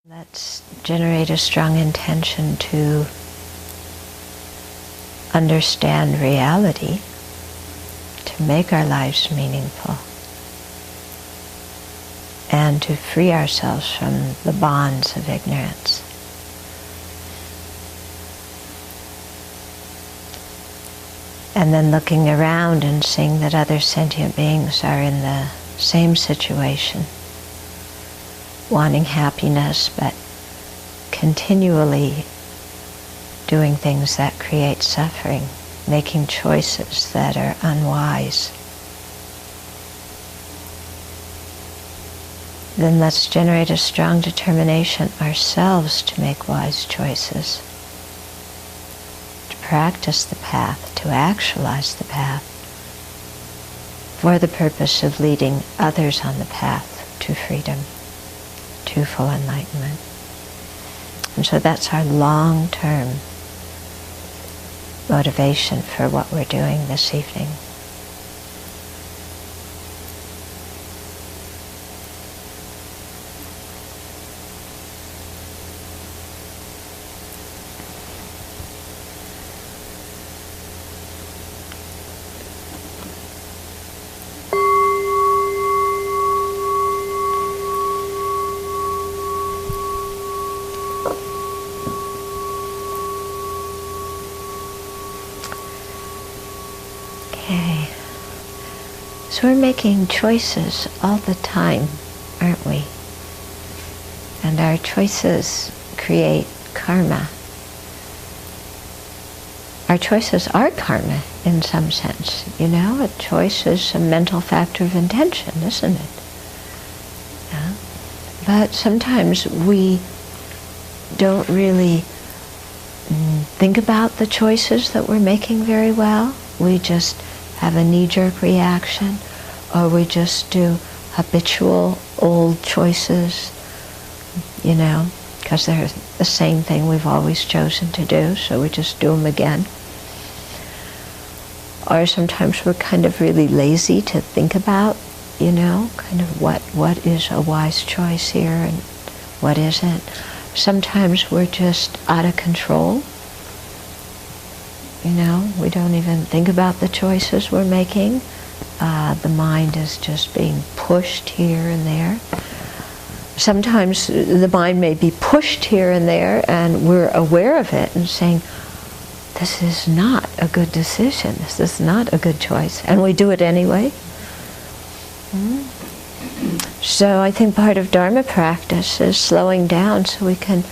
Let's generate a strong intention to understand reality, to make our lives meaningful, and to free ourselves from the bonds of ignorance. And then looking around and seeing that other sentient beings are in the same situation, wanting happiness, but continually doing things that create suffering, making choices that are unwise. Then let's generate a strong determination ourselves to make wise choices, to practice the path, to actualize the path, for the purpose of leading others on the path to freedom, to full enlightenment. And so that's our long-term motivation for what we're doing this evening. So we're making choices all the time, aren't we? And our choices create karma. Our choices are karma in some sense, you know? A choice is a mental factor of intention, isn't it? Yeah? But sometimes we don't really think about the choices that we're making very well. We just have a knee-jerk reaction, or we just do habitual old choices, you know, because they're the same thing we've always chosen to do, so we just do them again. Or sometimes we're kind of really lazy to think about, you know, kind of what is a wise choice here and what isn't. Sometimes we're just out of control. You know, we don't even think about the choices we're making. The mind is just being pushed here and there. Sometimes the mind may be pushed here and there and we're aware of it and saying, this is not a good decision, this is not a good choice, and we do it anyway. So I think part of Dharma practice is slowing down so we can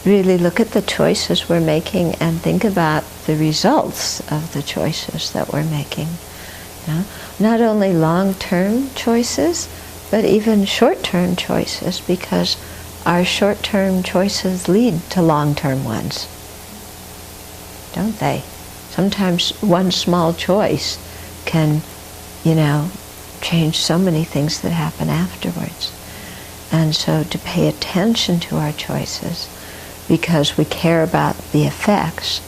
really look at the choices we're making and think about the results of the choices that we're making. You know? Not only long-term choices, but even short-term choices, because our short-term choices lead to long-term ones, don't they? Sometimes one small choice can, you know, change so many things that happen afterwards. And so to pay attention to our choices, because we care about the effects,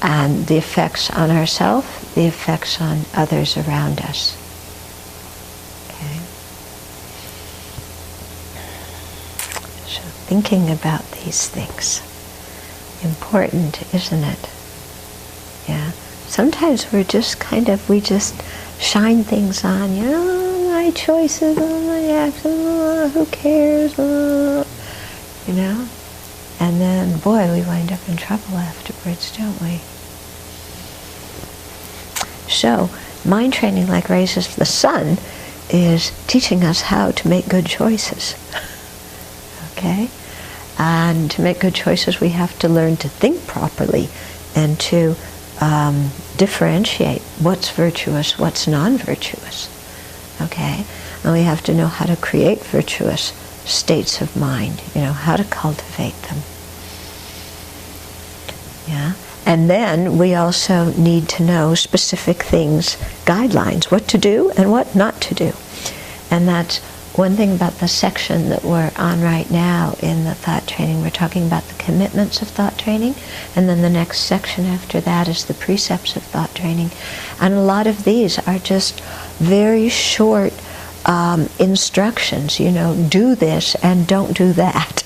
and the effects on ourselves, the effects on others around us. Okay? So thinking about these things, important, isn't it? Yeah. Sometimes we're just we just shine things on, you know, my choices, my actions, who cares, you know? And then, boy, we wind up in trouble afterwards, don't we? So, mind training like raises the sun is teaching us how to make good choices. Okay? And to make good choices, we have to learn to think properly and to differentiate what's virtuous, what's non-virtuous. Okay? And we have to know how to create virtuous states of mind, you know, how to cultivate them. Yeah? And then we also need to know specific things, guidelines, what to do and what not to do. And that's one thing about the section that we're on right now in the thought training. We're talking about the commitments of thought training, and then the next section after that is the precepts of thought training. And a lot of these are just very short instructions, you know, do this and don't do that.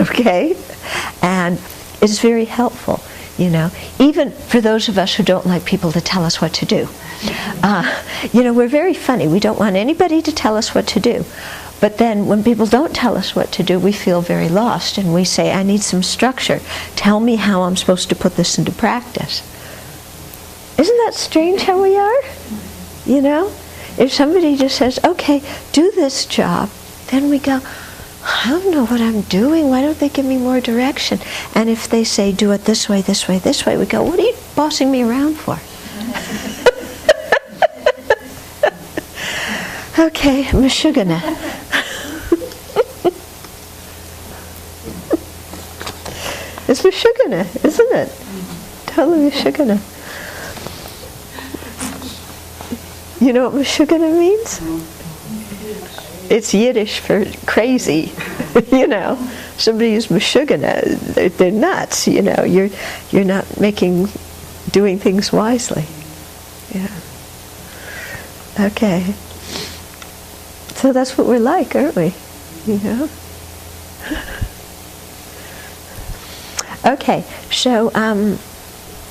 Okay? And it's very helpful, you know, even for those of us who don't like people to tell us what to do. You know, we're very funny. We don't want anybody to tell us what to do. But then when people don't tell us what to do, we feel very lost, and we say, I need some structure. Tell me how I'm supposed to put this into practice. Isn't that strange how we are? You know? If somebody just says, okay, do this job, then we go, I don't know what I'm doing. Why don't they give me more direction? And if they say, do it this way, this way, this way, we go, what are you bossing me around for? Okay, Meshuggah. It's Meshuggah, isn't it? Totally Meshuggah. You know what Meshuggah means? It's Yiddish for crazy. You know, somebody is Meshuggah, they're nuts. You know, you're not doing things wisely. Yeah. Okay. So that's what we're like, aren't we? You know? Okay, so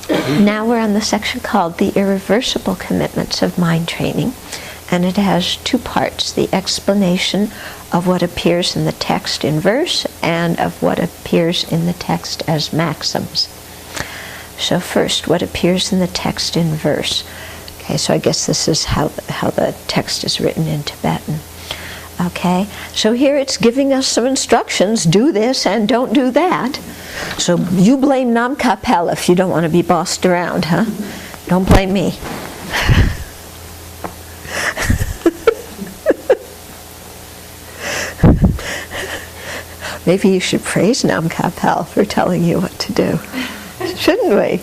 now we're on the section called The Irreversible Commitments of Mind Training, and it has two parts: the explanation of what appears in the text in verse and of what appears in the text as maxims. So first, what appears in the text in verse. Okay, so I guess this is how the text is written in Tibetan. Okay, so here it's giving us some instructions: do this and don't do that. So you blame Nam Kapel if you don't want to be bossed around, huh? Don't blame me. Maybe you should praise Nam Kapel for telling you what to do. Shouldn't we?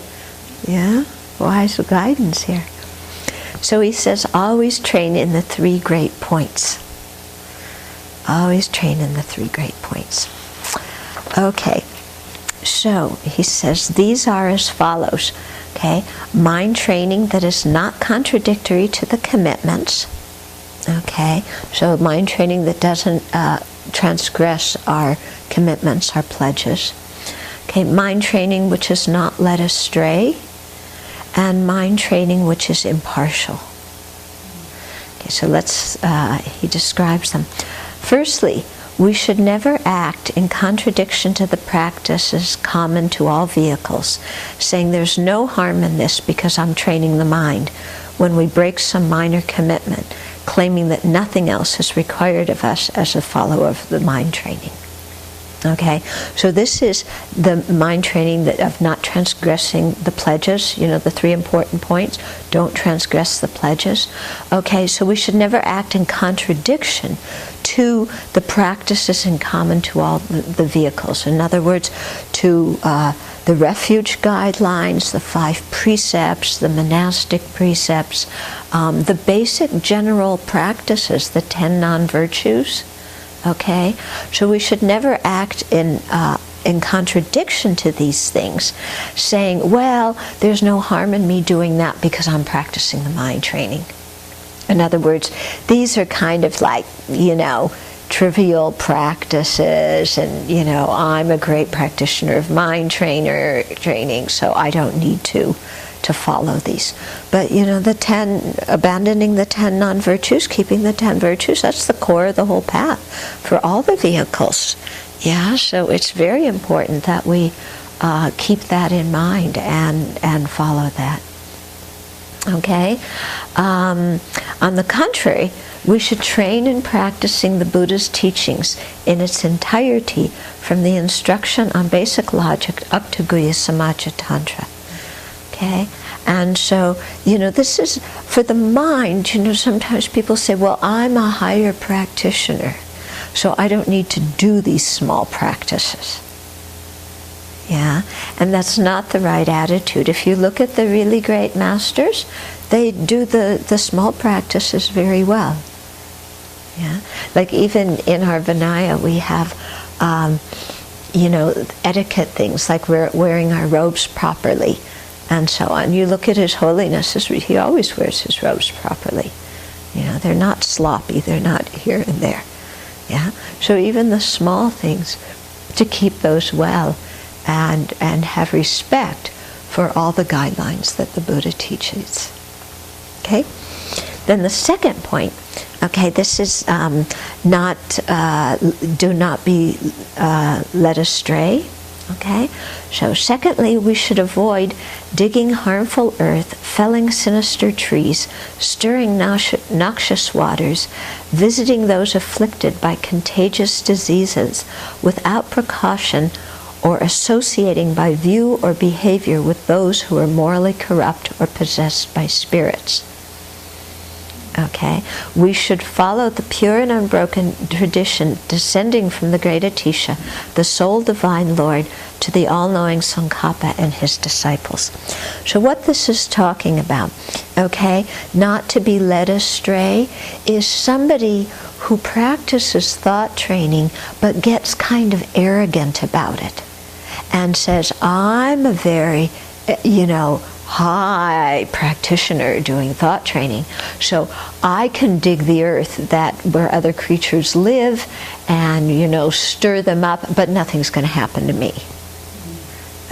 Yeah? Wise guidance here. So he says, always train in the 3 great points. Always train in the 3 great points. Okay. So he says these are as follows. Okay, mind training that is not contradictory to the commitments. Okay, so mind training that doesn't transgress our commitments, our pledges. Okay, mind training which is not led astray, and mind training which is impartial. Okay, so he describes them. Firstly, we should never act in contradiction to the practices common to all vehicles, saying there's no harm in this because I'm training the mind, when we break some minor commitment, claiming that nothing else is required of us as a follower of the mind training. Okay, so this is the mind training of not transgressing the pledges, you know, the 3 important points. Don't transgress the pledges. Okay, so we should never act in contradiction to the practices in common to all the vehicles. In other words, to the refuge guidelines, the 5 precepts, the monastic precepts, the basic general practices, the 10 non-virtues. Okay, so we should never act in contradiction to these things, saying, well, there's no harm in me doing that because I'm practicing the mind training. In other words, these are kind of like, you know, trivial practices, and, you know, I'm a great practitioner of mind training, so I don't need to follow these. But, you know, abandoning the 10 non-virtues, keeping the 10 virtues, that's the core of the whole path for all the vehicles. Yeah, so it's very important that we keep that in mind and follow that. Okay? On the contrary, we should train in practicing the Buddha's teachings in its entirety, from the instruction on basic logic up to Guhya Samaja Tantra. Okay? And so, you know, this is for the mind. You know, sometimes people say, well, I'm a higher practitioner, so I don't need to do these small practices. Yeah? And that's not the right attitude. If you look at the really great masters, they do the small practices very well. Yeah? Like even in our Vinaya, we have, you know, etiquette things, like we're wearing our robes properly, and so on. You look at His Holiness, he always wears his robes properly. You know, they're not sloppy, they're not here and there. Yeah? So even the small things to keep those well and have respect for all the guidelines that the Buddha teaches. Okay? Then the second point, okay, this is do not be led astray. Okay? So secondly, we should avoid digging harmful earth, felling sinister trees, stirring noxious waters, visiting those afflicted by contagious diseases without precaution, or associating by view or behavior with those who are morally corrupt or possessed by spirits. Okay, we should follow the pure and unbroken tradition descending from the great Atisha, the sole divine Lord, to the all-knowing Tsongkhapa and his disciples. So what this is talking about, okay, not to be led astray, is somebody who practices thought training but gets kind of arrogant about it and says, I'm a very, high practitioner doing thought training, so I can dig the earth where other creatures live and stir them up, but nothing's going to happen to me.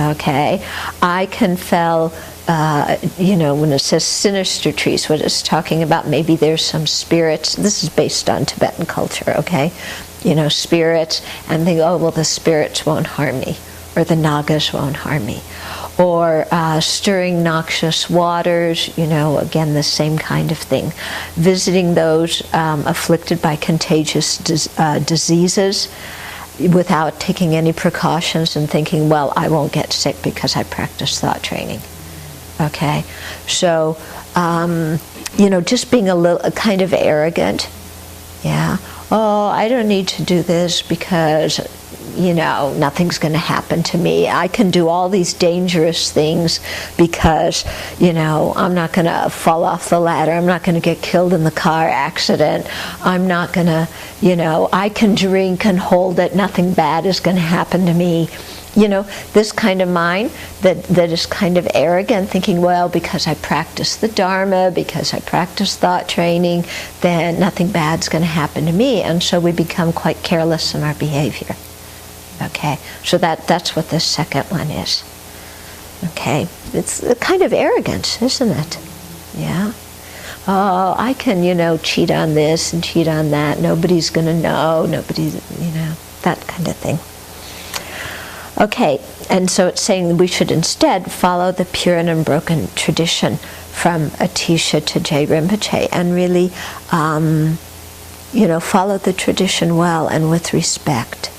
Okay, I can fell when it says sinister trees, what it's talking about, maybe there's some spirits. This is based on Tibetan culture, okay, spirits, and think, oh well, the spirits won't harm me, or the nagas won't harm me. Or stirring noxious waters, again, the same kind of thing. Visiting those afflicted by contagious diseases without taking any precautions and thinking, well, I won't get sick because I practice thought training. Okay? So, just being a little kind of arrogant. Yeah. Oh, I don't need to do this because nothing's going to happen to me. I can do all these dangerous things because, I'm not going to fall off the ladder. I'm not going to get killed in the car accident. I'm not going to, I can drink and hold it. Nothing bad is going to happen to me. This kind of mind that is kind of arrogant, thinking, well, because I practice the Dharma, because I practice thought training, then nothing bad's going to happen to me. And so we become quite careless in our behavior. Okay, so that's what the second one is. Okay, it's a kind of arrogance, isn't it? Yeah. Oh, I can, cheat on this and cheat on that. Nobody's going to know. Nobody's, that kind of thing. Okay, and so it's saying we should instead follow the pure and unbroken tradition from Atisha to Jay Rinpoche and really, follow the tradition well and with respect.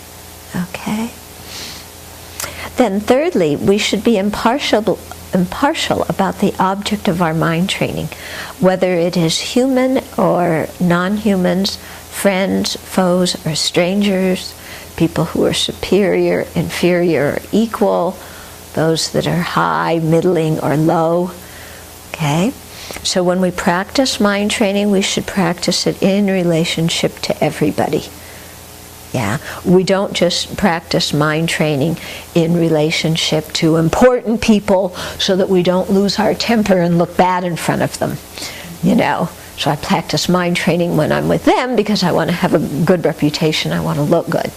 Okay. Then thirdly, we should be impartial about the object of our mind training, whether it is human or non-humans, friends, foes, or strangers, people who are superior, inferior, or equal, those that are high, middling, or low. Okay? So when we practice mind training, we should practice it in relationship to everybody. Yeah, we don't just practice mind training in relationship to important people so that we don't lose our temper and look bad in front of them. So I practice mind training when I'm with them because I want to have a good reputation, I want to look good.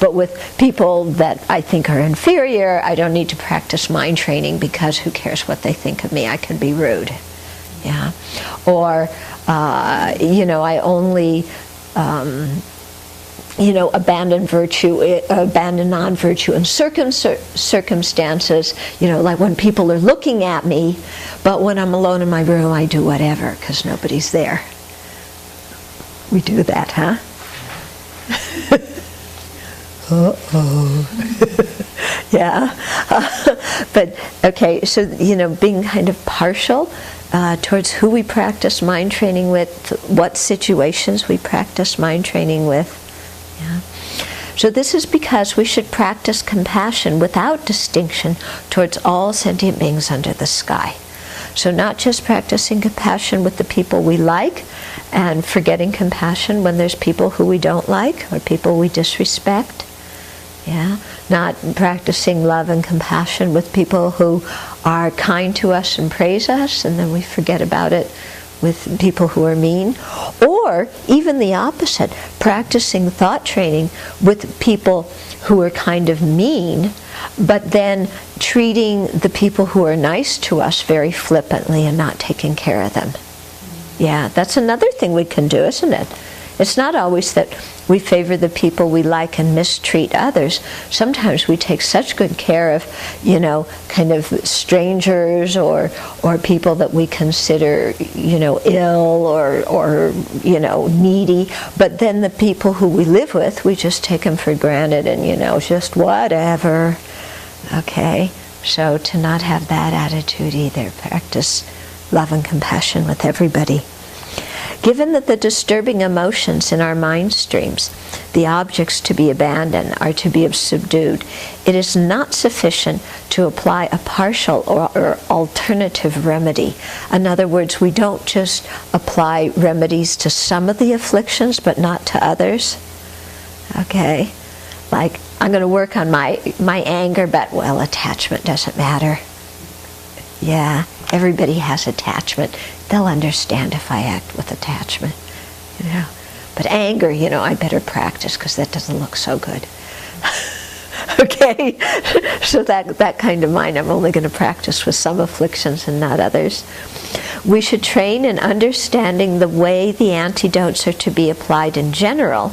But with people that I think are inferior, I don't need to practice mind training because who cares what they think of me? I can be rude. Yeah, or I only abandon non-virtue in circumstances, like when people are looking at me, but when I'm alone in my room, I do whatever, because nobody's there. We do that, huh? Uh-oh. Yeah. But, okay, so, being kind of partial towards who we practice mind training with, what situations we practice mind training with. Yeah. So this is because we should practice compassion without distinction towards all sentient beings under the sky. So not just practicing compassion with the people we like and forgetting compassion when there's people who we don't like or people we disrespect. Yeah. Not practicing love and compassion with people who are kind to us and praise us, and then we forget about it with people who are mean, or even the opposite, practicing thought training with people who are kind of mean, but then treating the people who are nice to us very flippantly and not taking care of them. Yeah, that's another thing we can do, isn't it? It's not always that we favor the people we like and mistreat others. Sometimes we take such good care of, kind of strangers or people that we consider, ill or needy. But then the people who we live with, we just take them for granted and, just whatever. Okay? So to not have that attitude either. Practice love and compassion with everybody. Given that the disturbing emotions in our mind streams, the objects to be abandoned, are to be subdued, it is not sufficient to apply a partial or alternative remedy. In other words, we don't just apply remedies to some of the afflictions, but not to others. Okay? Like, I'm going to work on my anger, but, well, attachment doesn't matter. Yeah, everybody has attachment. They'll understand if I act with attachment, But anger, I better practice because that doesn't look so good. Okay? So that kind of mind, I'm only going to practice with some afflictions and not others. We should train in understanding the way the antidotes are to be applied in general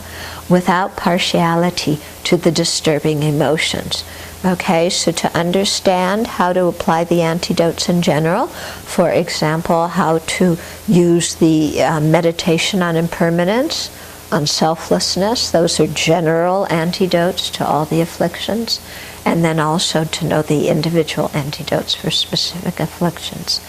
without partiality to the disturbing emotions. Okay, so to understand how to apply the antidotes in general, for example, how to use the meditation on impermanence, on selflessness, those are general antidotes to all the afflictions, and then also to know the individual antidotes for specific afflictions.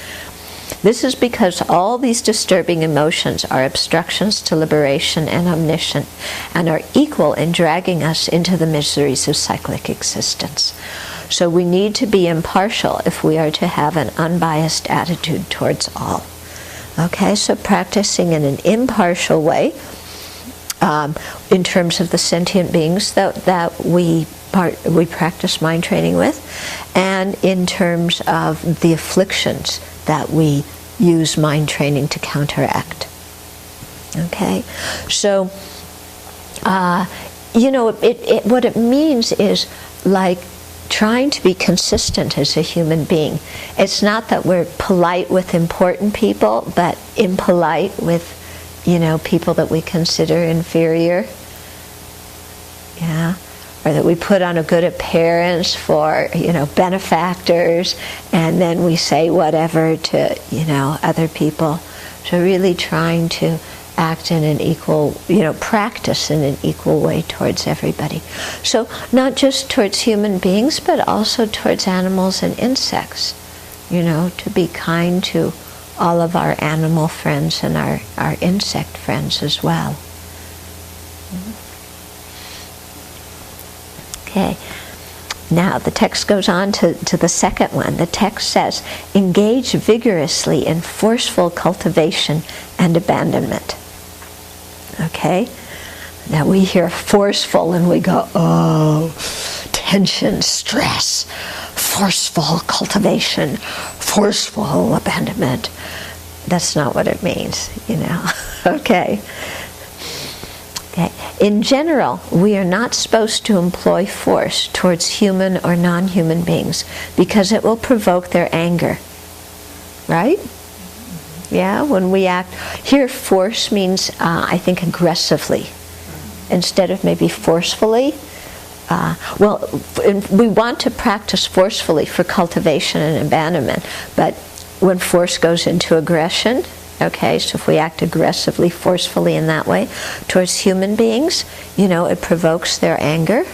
This is because all these disturbing emotions are obstructions to liberation and omniscience, and are equal in dragging us into the miseries of cyclic existence. So we need to be impartial if we are to have an unbiased attitude towards all. Okay, so practicing in an impartial way, in terms of the sentient beings that we practice mind training with, and in terms of the afflictions that we use mind training to counteract. Okay, so what it means is like trying to be consistent as a human being. It's not that we're polite with important people, but impolite with people that we consider inferior. Yeah. Or that we put on a good appearance for, benefactors, and then we say whatever to, other people. So really trying to act in an equal, practice in an equal way towards everybody. So not just towards human beings, but also towards animals and insects. To be kind to all of our animal friends and our insect friends as well. Okay, now the text goes on to the second one. The text says, engage vigorously in forceful cultivation and abandonment. Okay, now we hear forceful and we go, oh, tension, stress, forceful cultivation, forceful abandonment. That's not what it means, Okay. Okay. In general, we are not supposed to employ force towards human or non-human beings because it will provoke their anger. Right? Yeah, when we act. Here, force means, I think, aggressively. Instead of maybe forcefully. We want to practice forcefully for cultivation and abandonment, but when force goes into aggression, okay, so if we act aggressively, forcefully in that way towards human beings, it provokes their anger.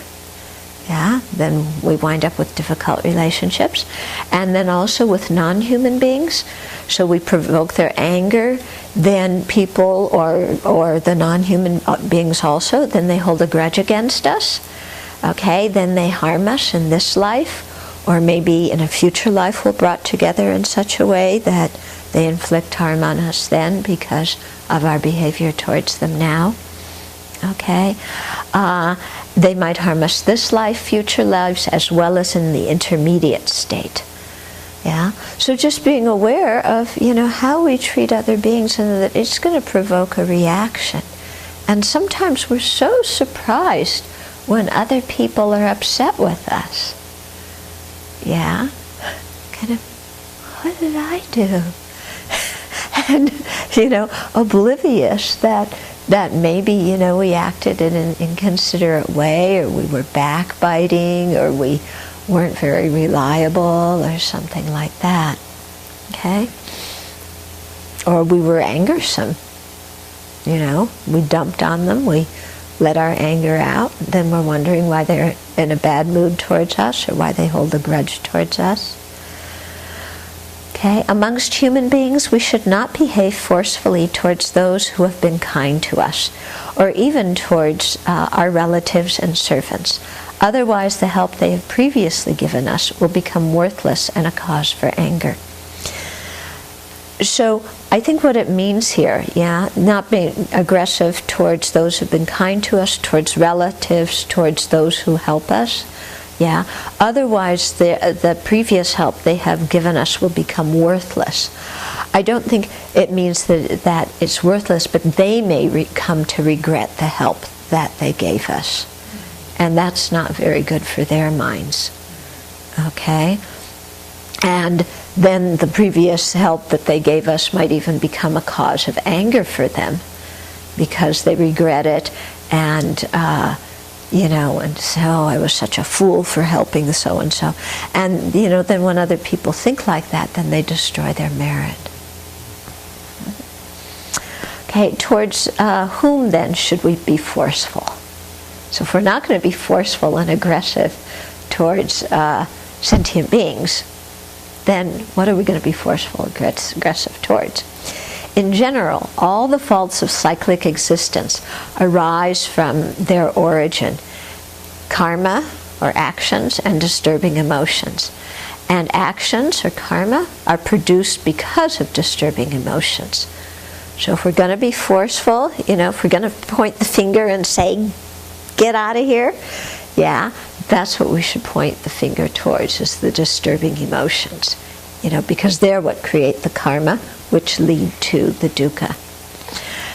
Yeah, then we wind up with difficult relationships. And then also with non-human beings, so we provoke their anger, then people or the non-human beings also, then they hold a grudge against us. Okay, then they harm us in this life, or maybe in a future life we're brought together in such a way that they inflict harm on us then because of our behavior towards them now. Okay, they might harm us this life, future lives, as well as in the intermediate state. Yeah, so just being aware of, how we treat other beings, and that it's going to provoke a reaction. And sometimes we're so surprised when other people are upset with us. Yeah, kind of, what did I do? And, oblivious that maybe, we acted in an inconsiderate way, or we were backbiting, or we weren't very reliable, or something like that. Okay? Or we were angersome. We dumped on them, we let our anger out, then we're wondering why they're in a bad mood towards us, or why they hold a grudge towards us. Okay? Amongst human beings, we should not behave forcefully towards those who have been kind to us, or even towards our relatives and servants. Otherwise, the help they have previously given us will become worthless and a cause for anger. So, I think what it means here, not being aggressive towards those who have been kind to us, towards relatives, towards those who help us. Otherwise, the previous help they have given us will become worthless. I don't think it means that it's worthless, but they may come to regret the help that they gave us. And that's not very good for their minds. Okay? And then the previous help that they gave us might even become a cause of anger for them, because they regret it, and and so I was such a fool for helping so-and-so. And, then when other people think like that, then they destroy their merit. Okay, towards whom then should we be forceful? So if we're not going to be forceful and aggressive towards sentient beings, then what are we going to be forceful and aggressive towards? In general, all the faults of cyclic existence arise from their origin: karma, or actions, and disturbing emotions. And actions, or karma, are produced because of disturbing emotions. So if we're going to be forceful, if we're going to point the finger and say, get out of here, that's what we should point the finger towards, is the disturbing emotions. Because they're what create the karma, which lead to the dukkha.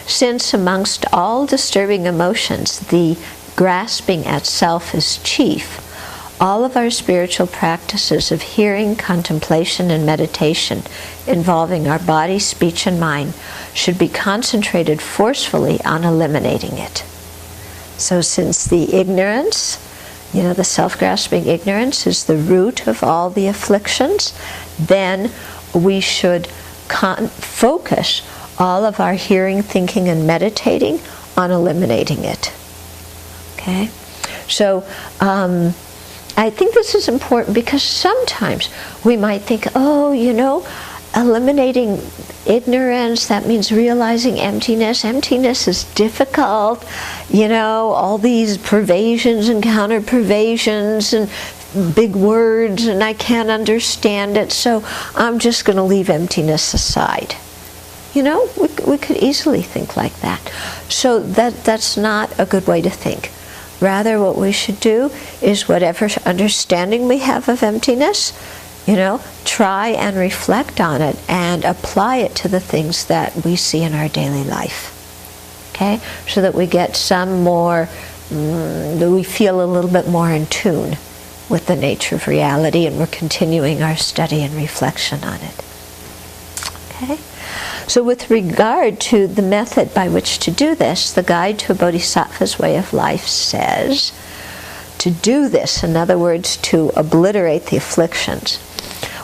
Since amongst all disturbing emotions, the grasping at self is chief, all of our spiritual practices of hearing, contemplation, and meditation involving our body, speech, and mind should be concentrated forcefully on eliminating it. So since the ignorance, the self-grasping ignorance is the root of all the afflictions, then we should focus all of our hearing, thinking, and meditating on eliminating it. Okay? So, I think this is important, because sometimes we might think, eliminating ignorance, that means realizing emptiness. Emptiness is difficult, all these pervasions and counter-pervasions and big words, and I can't understand it, so I'm just going to leave emptiness aside. We could easily think like that. So that's not a good way to think. Rather, what we should do is, whatever understanding we have of emptiness, try and reflect on it and apply it to the things that we see in our daily life. Okay? So that we get some more, that we feel a little bit more in tune with the nature of reality, and we're continuing our study and reflection on it. Okay? So with regard to the method by which to do this, the Guide to a Bodhisattva's Way of Life says, to do this, in other words, to obliterate the afflictions,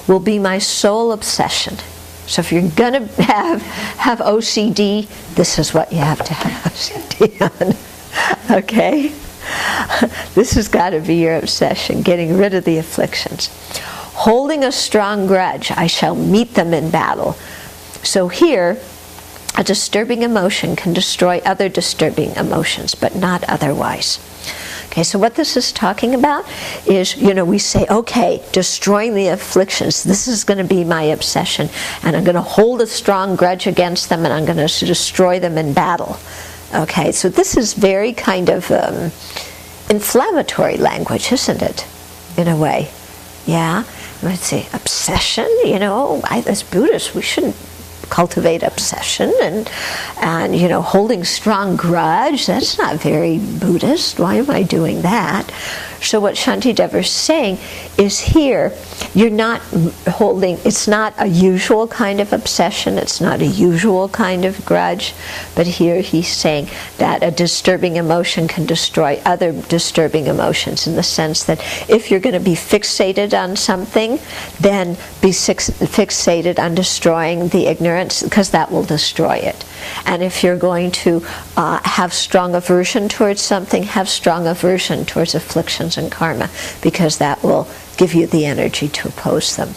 will be my sole obsession. So if you're going to have OCD, this is what you have to have OCD on. Okay? This has got to be your obsession, getting rid of the afflictions. Holding a strong grudge, I shall meet them in battle. So here, a disturbing emotion can destroy other disturbing emotions, but not otherwise. Okay, so what this is talking about is, we say, okay, destroying the afflictions, this is going to be my obsession, and I'm going to hold a strong grudge against them, and I'm going to destroy them in battle. Okay, so this is very kind of inflammatory language, isn't it? In a way. Yeah? let's say, obsession. You know, as Buddhists, we shouldn't cultivate obsession, and you know, holding strong grudge. That's not very Buddhist. Why am I doing that? So what Shantideva is saying is, here you're not holding, it's not a usual kind of obsession, it's not a usual kind of grudge, but here he's saying that a disturbing emotion can destroy other disturbing emotions, in the sense that if you're going to be fixated on something, then be fixated on destroying the ignorance, because that will destroy it. And if you're going to have strong aversion towards something, have strong aversion towards afflictions and karma, because that will give you the energy to oppose them.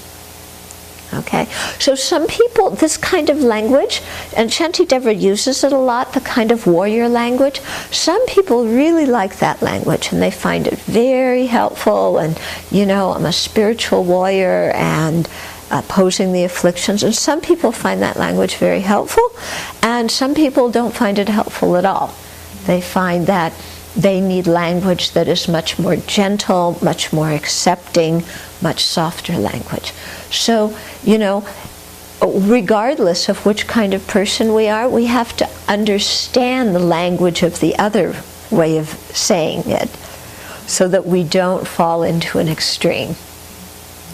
Okay? So some people, this kind of language, and Shantideva uses it a lot, the kind of warrior language, some people really like that language, and they find it very helpful, and, you know, I'm a spiritual warrior, and opposing the afflictions. And some people find that language very helpful, and some people don't find it helpful at all. They find that they need language that is much more gentle, much more accepting, much softer language. So, you know, regardless of which kind of person we are, we have to understand the language of the other way of saying it, so that we don't fall into an extreme.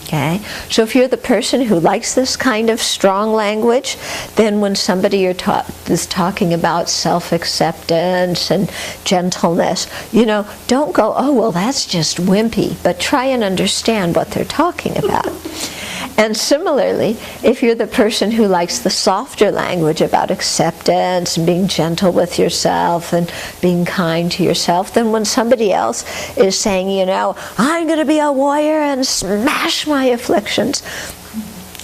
Okay? So if you're the person who likes this kind of strong language, then when somebody is talking about self-acceptance and gentleness, you know, don't go, oh, well, that's just wimpy, but try and understand what they're talking about. And similarly, if you're the person who likes the softer language about acceptance and being gentle with yourself and being kind to yourself, then when somebody else is saying, you know, I'm going to be a warrior and smash my afflictions,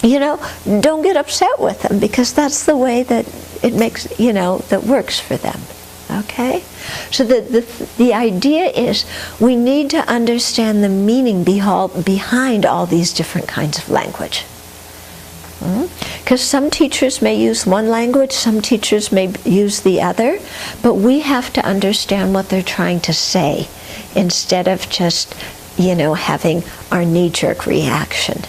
you know, don't get upset with them, because that's the way that it makes, you know, that works for them. Okay? So the idea is we need to understand the meaning behind all these different kinds of language. Because some teachers may use one language, some teachers may use the other, but we have to understand what they're trying to say, instead of just, you know, having our knee-jerk reaction.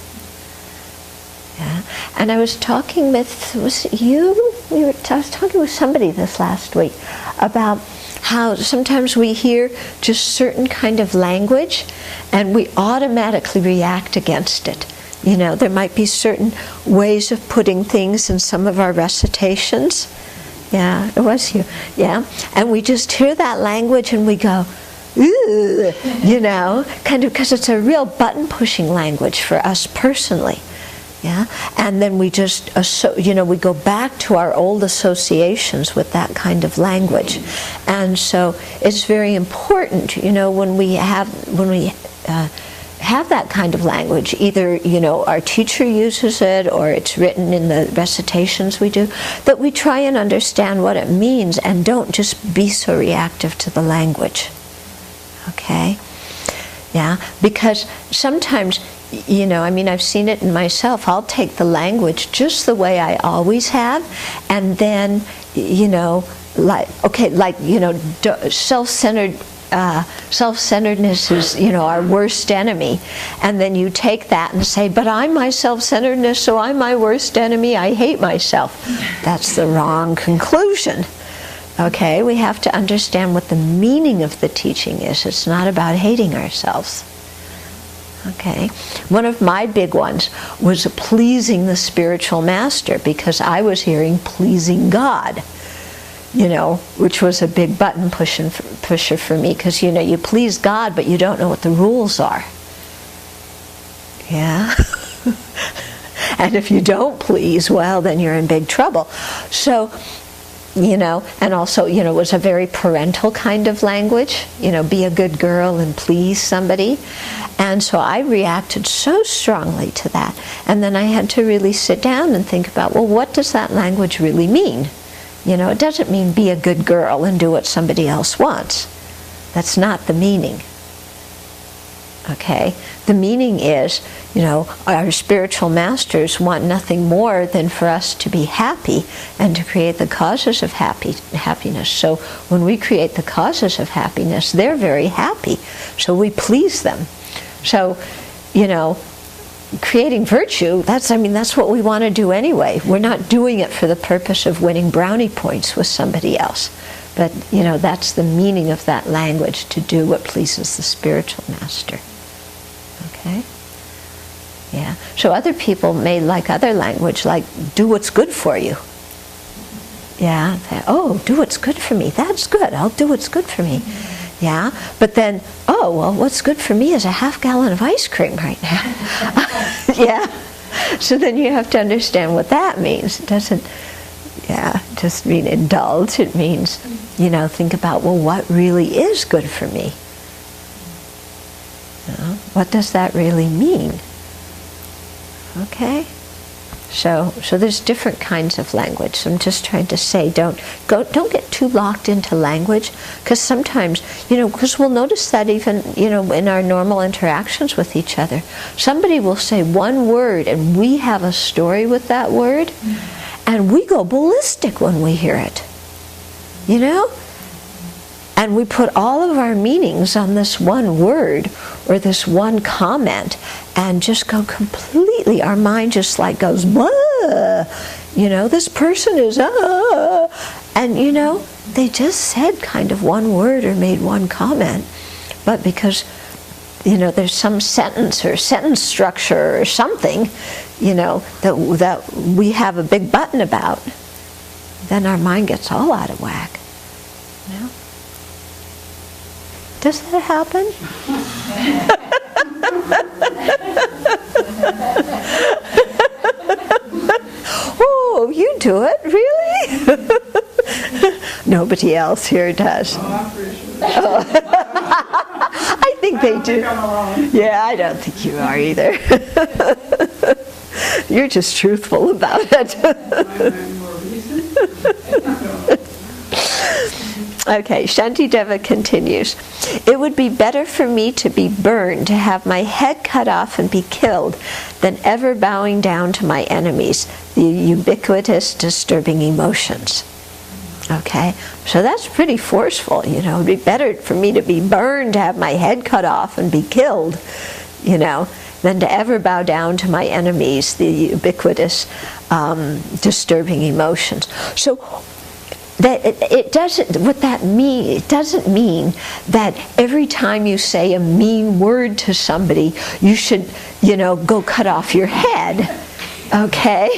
Yeah. And I was talking with, was it you? I was talking with somebody this last week about how sometimes we hear just certain kind of language and we automatically react against it. You know, there might be certain ways of putting things in some of our recitations. Yeah, it was you. Yeah, and we just hear that language and we go, ooh, you know, kind of, because it's a real button-pushing language for us personally. Yeah, and then we just, you know, we go back to our old associations with that kind of language, and so it's very important, you know, when we have that kind of language, either, you know, our teacher uses it or it's written in the recitations we do, that we try and understand what it means and don't just be so reactive to the language. Okay? Yeah, because sometimes, you know, I mean, I've seen it in myself. I'll take the language just the way I always have, and then, you know, like, okay, like, you know, self-centeredness is, you know, our worst enemy. And then you take that and say, but I'm my self-centeredness, so I'm my worst enemy, I hate myself. That's the wrong conclusion. Okay, we have to understand what the meaning of the teaching is. It's not about hating ourselves. Okay, one of my big ones was pleasing the spiritual master, because I was hearing pleasing God, you know, which was a big button pusher for me, because, you know, you please God, but you don't know what the rules are. Yeah? And if you don't please, well, then you're in big trouble. So, you know, and also, you know, it was a very parental kind of language, you know, be a good girl and please somebody. And so I reacted so strongly to that. And then I had to really sit down and think about, well, what does that language really mean? You know, it doesn't mean be a good girl and do what somebody else wants. That's not the meaning. Okay? The meaning is, you know, our spiritual masters want nothing more than for us to be happy and to create the causes of happiness. So when we create the causes of happiness, they're very happy. So we please them. So, you know, creating virtue, that's what we want to do anyway. We're not doing it for the purpose of winning brownie points with somebody else. But, that's the meaning of that language, to do what pleases the spiritual master. Okay? Yeah. So other people may like other language, like do what's good for you. Yeah. Oh, do what's good for me. That's good. I'll do what's good for me. Yeah. But then, oh, well, what's good for me is a half gallon of ice cream right now. Yeah. So then you have to understand what that means. It doesn't, just mean indulge. It means, think about, well, what really is good for me? What does that really mean? Okay? So there's different kinds of language. So I'm just trying to say, don't get too locked into language, because sometimes, because we'll notice that even, in our normal interactions with each other. Somebody will say one word and we have a story with that word, and we go ballistic when we hear it. And we put all of our meanings on this one word or this one comment and just go completely, our mind just like goes, blah, this person is, and they just said kind of one word or made one comment, but because, there's some sentence or sentence structure or something, that we have a big button about, then our mind gets all out of whack. Does that happen? Oh, you do it? Really? Nobody else here does. Oh. I think they do. Yeah, I don't think you are either. You're just truthful about it. Okay, Shantideva continues. It would be better for me to be burned, to have my head cut off and be killed, than ever bowing down to my enemies, the ubiquitous disturbing emotions. Okay, so that's pretty forceful. It would be better for me to be burned, to have my head cut off and be killed, than to ever bow down to my enemies, the ubiquitous disturbing emotions. So that it doesn't, what that mean, it doesn't mean that every time you say a mean word to somebody, you should, go cut off your head, okay?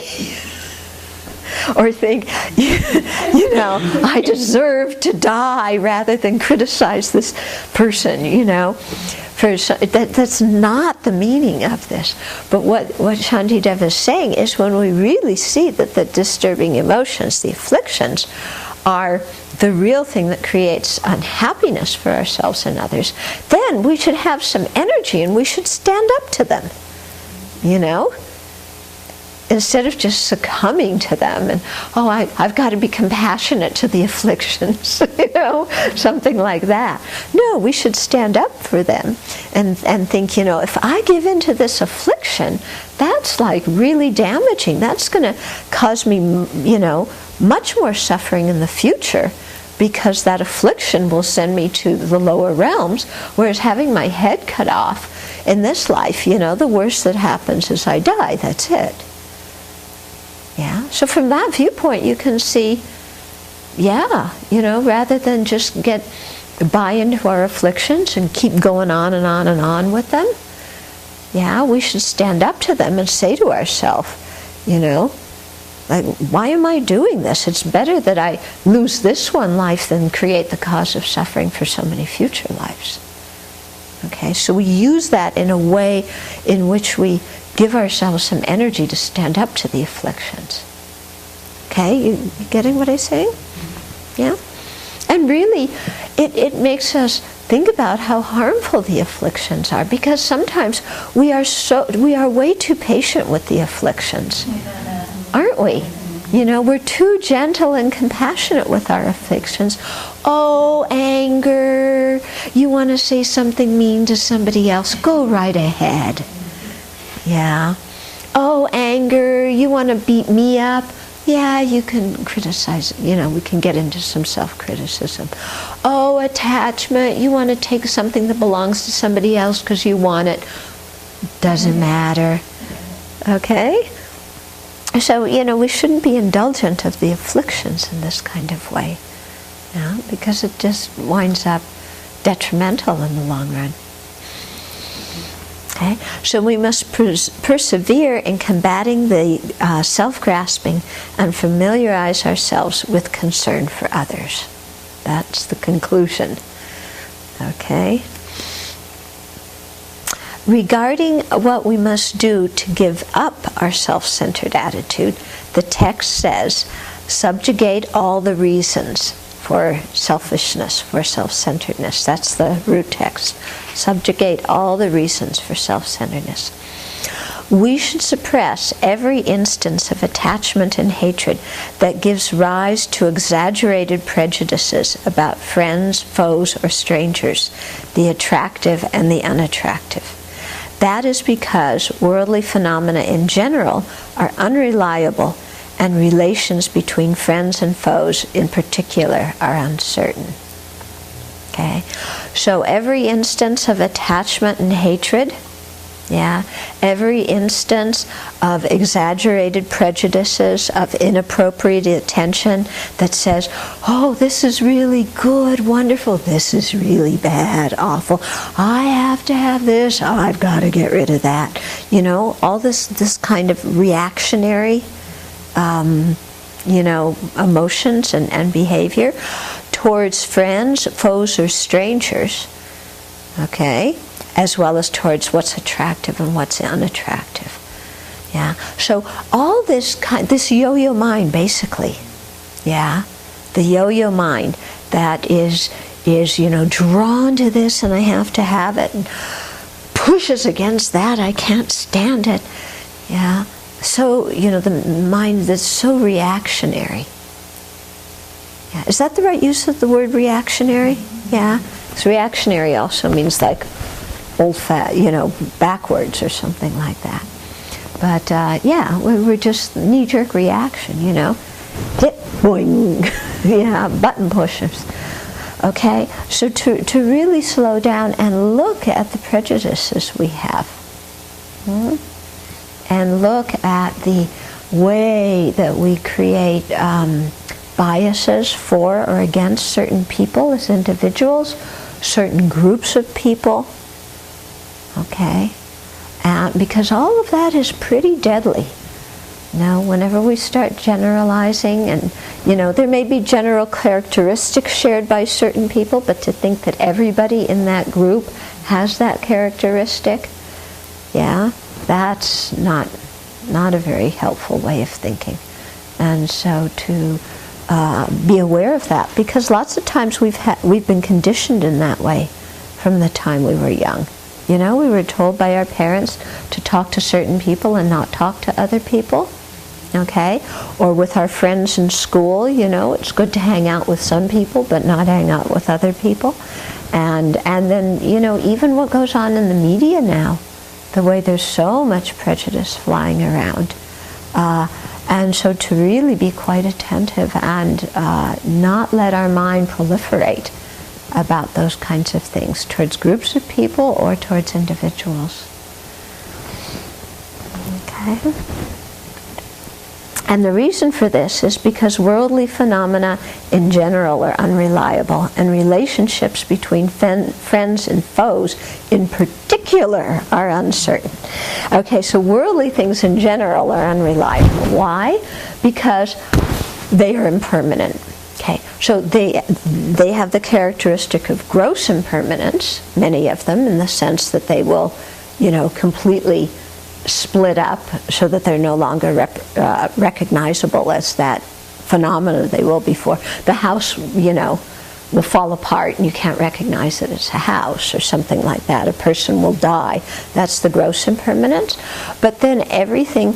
Or think, I deserve to die rather than criticize this person, That's not the meaning of this. But what Shantideva is saying is, when we really see that the disturbing emotions, the afflictions, are the real thing that creates unhappiness for ourselves and others, then we should have some energy and we should stand up to them, instead of just succumbing to them and, I've got to be compassionate to the afflictions, something like that. No, we should stand up for them and think, if I give in to this affliction, that's like really damaging. That's going to cause me, much more suffering in the future, because that affliction will send me to the lower realms, whereas having my head cut off in this life, the worst that happens is I die. That's it. Yeah, so from that viewpoint you can see, rather than just buy into our afflictions and keep going on and on and on with them, we should stand up to them and say to ourselves, like, why am I doing this? It's better that I lose this one life than create the cause of suffering for so many future lives. Okay, so we use that in a way in which we give ourselves some energy to stand up to the afflictions. Okay, you getting what I'm saying? Yeah? And really, it makes us think about how harmful the afflictions are, because sometimes we are way too patient with the afflictions, aren't we? We're too gentle and compassionate with our afflictions. Oh, anger, you want to say something mean to somebody else, go right ahead. Yeah. Oh, anger, you want to beat me up? Yeah, you can criticize, we can get into some self-criticism. Oh, attachment, you want to take something that belongs to somebody else because you want it. Doesn't matter. Okay? So, we shouldn't be indulgent of the afflictions in this kind of way, because it just winds up detrimental in the long run. Okay? So we must persevere in combating the self-grasping and familiarize ourselves with concern for others. That's the conclusion. Okay? Regarding what we must do to give up our self-centered attitude, the text says, subjugate all the reasons for selfishness, for self-centeredness. That's the root text. Subjugate all the reasons for self-centeredness. We should suppress every instance of attachment and hatred that gives rise to exaggerated prejudices about friends, foes, or strangers, the attractive and the unattractive. That is because worldly phenomena in general are unreliable, and relations between friends and foes in particular are uncertain. Okay? So every instance of attachment and hatred, every instance of exaggerated prejudices, of inappropriate attention that says, oh, this is really good, wonderful, this is really bad, awful, I have to have this, I've got to get rid of that. All this kind of reactionary emotions and behavior towards friends, foes, or strangers, okay, as well as towards what's attractive and what's unattractive. So all this yo-yo mind, basically, the yo-yo mind that is drawn to this and I have to have it, and pushes against that, I can't stand it. So, the mind that's so reactionary. Is that the right use of the word reactionary? Because reactionary also means like backwards or something like that. But we're just knee-jerk reaction, hit, boing, button pushers. Okay, so to really slow down and look at the prejudices we have, and look at the way that we create biases for or against certain people as individuals, certain groups of people. Okay, because all of that is pretty deadly. Whenever we start generalizing, and there may be general characteristics shared by certain people, but to think that everybody in that group has that characteristic, that's not a very helpful way of thinking. And so to be aware of that, because lots of times we've been conditioned in that way from the time we were young. We were told by our parents to talk to certain people and not talk to other people. Okay? Or with our friends in school, it's good to hang out with some people but not hang out with other people. And then, even what goes on in the media now, the way there's so much prejudice flying around. And so to really be quite attentive and not let our mind proliferate about those kinds of things towards groups of people or towards individuals. Okay? And the reason for this is because worldly phenomena in general are unreliable, and relationships between friends and foes in particular are uncertain. Okay, so worldly things in general are unreliable. Why? Because they are impermanent. Okay, so they have the characteristic of gross impermanence, many of them, in the sense that they will, completely split up so that they're no longer recognizable as that phenomena they will before. The house, will fall apart and you can't recognize it as a house or something like that. A person will die. That's the gross impermanence. But then everything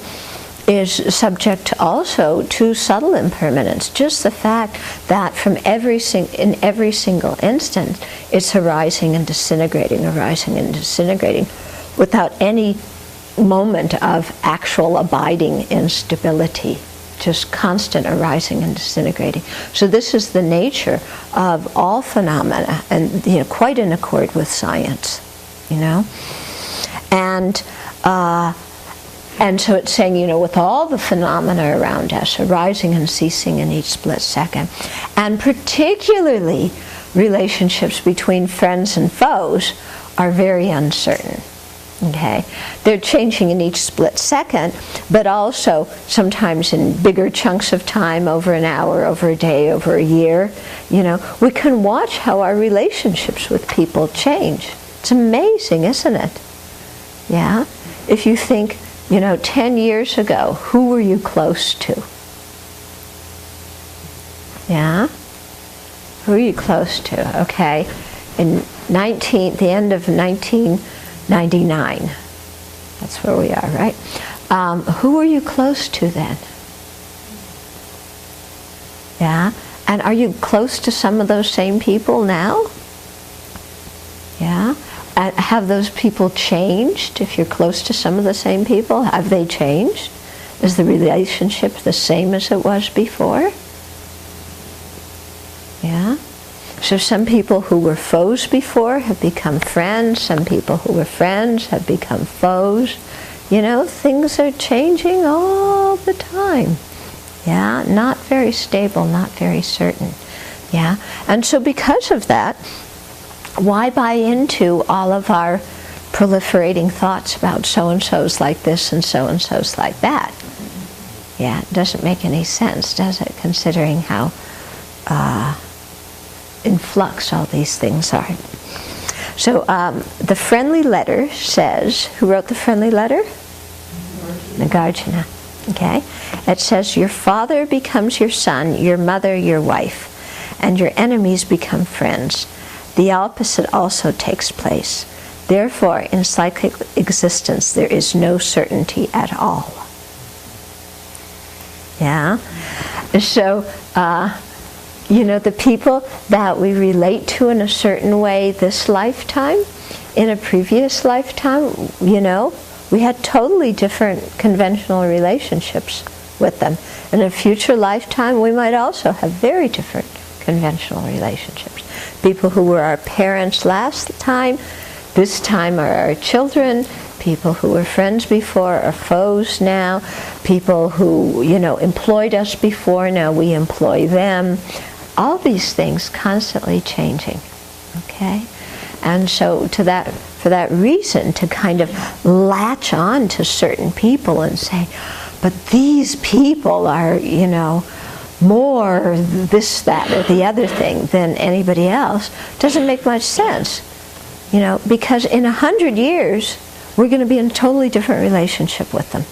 is subject also to subtle impermanence. Just the fact that in every single instant it's arising and disintegrating without any moment of actual abiding instability, just constant arising and disintegrating. So this is the nature of all phenomena, and quite in accord with science, and And so it's saying, with all the phenomena around us, arising and ceasing in each split second, and particularly relationships between friends and foes are very uncertain. Okay, they're changing in each split second, but also sometimes in bigger chunks of time, over an hour, over a day, over a year. We can watch how our relationships with people change. It's amazing, isn't it? Yeah? If you think, 10 years ago, who were you close to? Yeah? Who are you close to? Okay. In the end of 1999. That's where we are, right? Who were you close to then? Yeah? And are you close to some of those same people now? Yeah? And have those people changed? If you're close to some of the same people, have they changed? Is the relationship the same as it was before? Yeah? So some people who were foes before have become friends. Some people who were friends have become foes. Things are changing all the time. Yeah, not very stable, not very certain. Yeah, and so because of that, why buy into all of our proliferating thoughts about so-and-so's like this and so-and-so's like that? Yeah, it doesn't make any sense, does it, considering how in flux all these things are. So the friendly letter says, who wrote the friendly letter? Nagarjuna. Okay. It says, your father becomes your son, your mother your wife, and your enemies become friends. The opposite also takes place. Therefore, in cyclic existence, there is no certainty at all. Yeah? So, the people that we relate to in a certain way this lifetime, in a previous lifetime, we had totally different conventional relationships with them. In a future lifetime, we might also have very different conventional relationships. People who were our parents last time, this time are our children. People who were friends before are foes now. People who, employed us before, now we employ them. All these things constantly changing. Okay? And so for that reason, to kind of latch on to certain people and say, but these people are, more this, that, or the other thing than anybody else, doesn't make much sense. Because in 100 years, we're going to be in a totally different relationship with them.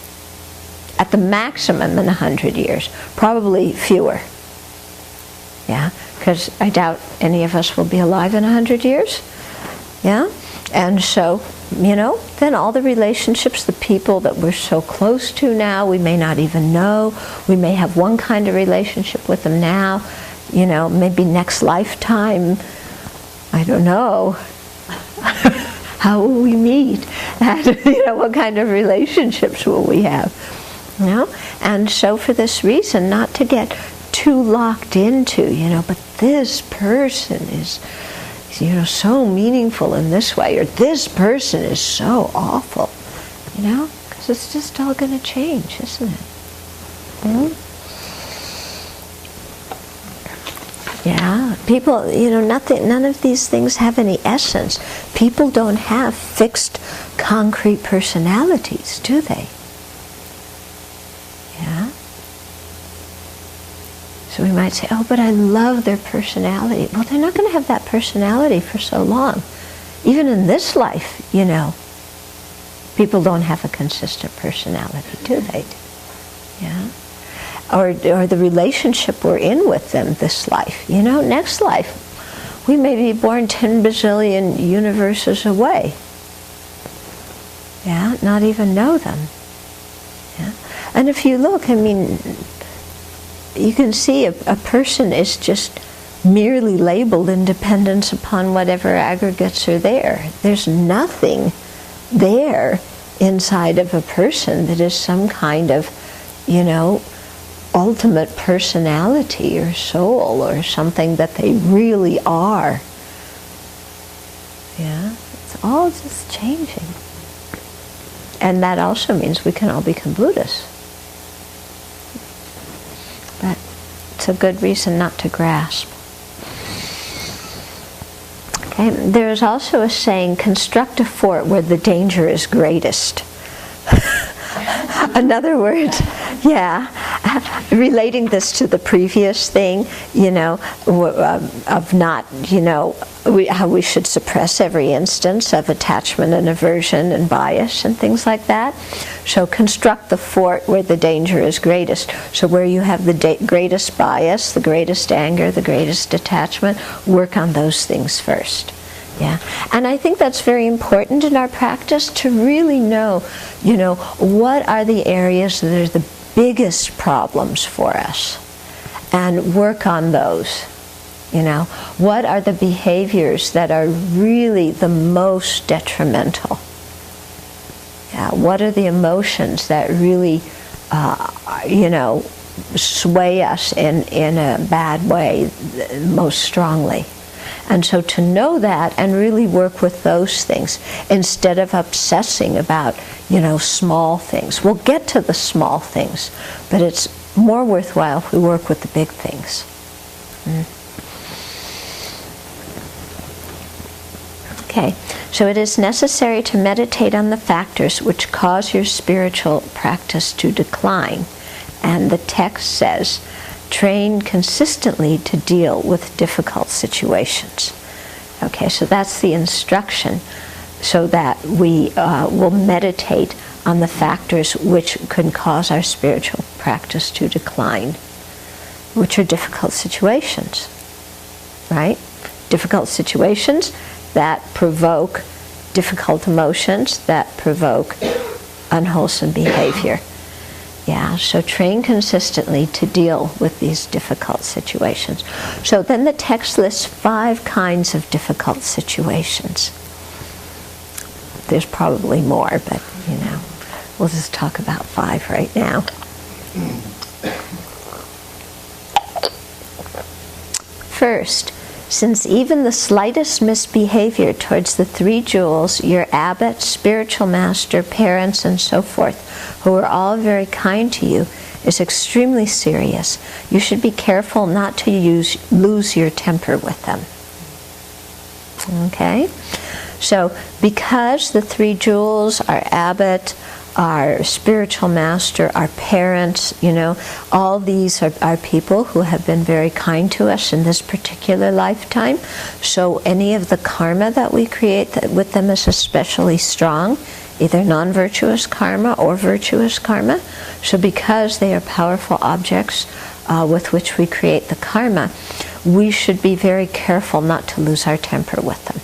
At the maximum in 100 years. Probably fewer. Yeah? Because I doubt any of us will be alive in 100 years. Yeah? And so, then all the relationships, the people that we're so close to now, we may not even know. We may have one kind of relationship with them now. Maybe next lifetime, I don't know. How will we meet? And, what kind of relationships will we have? And so for this reason, not to get too locked into, but this person is, so meaningful in this way, or this person is so awful, because it's just all going to change, isn't it? Yeah, people, none of these things have any essence. People don't have fixed, concrete personalities, do they? Yeah? So we might say, oh, but I love their personality. Well, they're not going to have that personality for so long. Even in this life, people don't have a consistent personality, do they? Yeah? Or the relationship we're in with them this life. Next life, we may be born 10 bazillion universes away. Yeah? Not even know them. Yeah? And if you look, you can see a person is just merely labeled in dependence upon whatever aggregates are there. There's nothing there inside of a person that is some kind of, ultimate personality or soul or something that they really are. Yeah, it's all just changing. and that also means we can all become Buddhas. But it's a good reason not to grasp. Okay. There's also a saying, construct a fort where the danger is greatest. In other words, yeah, relating this to the previous thing, of not, how we should suppress every instance of attachment and aversion and bias and things like that. So construct the fort where the danger is greatest. So where you have the greatest bias, the greatest anger, the greatest attachment, work on those things first. Yeah, and I think that's very important in our practice to really know, what are the areas that are the biggest problems for us, and work on those. What are the behaviors that are really the most detrimental? Yeah, what are the emotions that really, sway us in a bad way most strongly? And so to know that and really work with those things instead of obsessing about, small things. We'll get to the small things, but it's more worthwhile if we work with the big things. Okay, so it is necessary to meditate on the factors which cause your spiritual practice to decline. And the text says, train consistently to deal with difficult situations. Okay, so that's the instruction, so that we will meditate on the factors which can cause our spiritual practice to decline, which are difficult situations, right? Difficult situations that provoke difficult emotions, that provoke unwholesome behavior. Yeah, so train consistently to deal with these difficult situations. So then the text lists 5 kinds of difficult situations. There's probably more, but we'll just talk about 5 right now. First, since even the slightest misbehavior towards the 3 jewels, your abbot, spiritual master, parents, and so forth, who are all very kind to you, is extremely serious, you should be careful not to lose your temper with them. Okay? So, because the 3 jewels, our abbot, our spiritual master, our parents, all these are people who have been very kind to us in this particular lifetime. So any of the karma that we create with them is especially strong, either non-virtuous karma or virtuous karma. So because they are powerful objects with which we create the karma, we should be very careful not to lose our temper with them.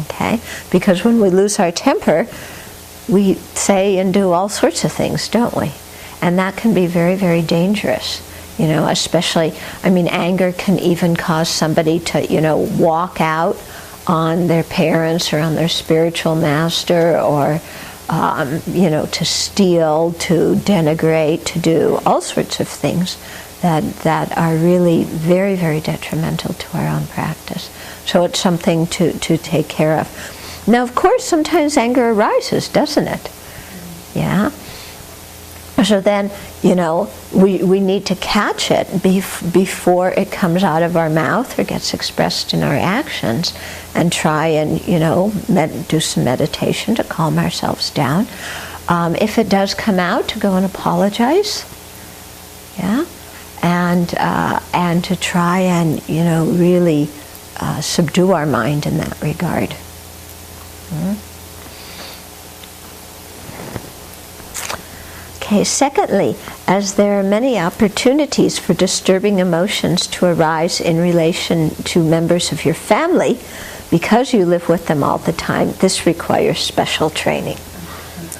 Okay? Because when we lose our temper, we say and do all sorts of things, don't we? And that can be very, very dangerous. Especially, anger can even cause somebody to, walk out on their parents or on their spiritual master, or, to steal, to denigrate, to do all sorts of things that are really very, very detrimental to our own practice. So it's something to take care of. Now, of course, sometimes anger arises, doesn't it? Yeah. So then, we need to catch it before it comes out of our mouth or gets expressed in our actions, and try and, do some meditation to calm ourselves down. If it does come out, to go and apologize. Yeah. And to try and, really subdue our mind in that regard. Okay, secondly, as there are many opportunities for disturbing emotions to arise in relation to members of your family, because you live with them all the time, this requires special training.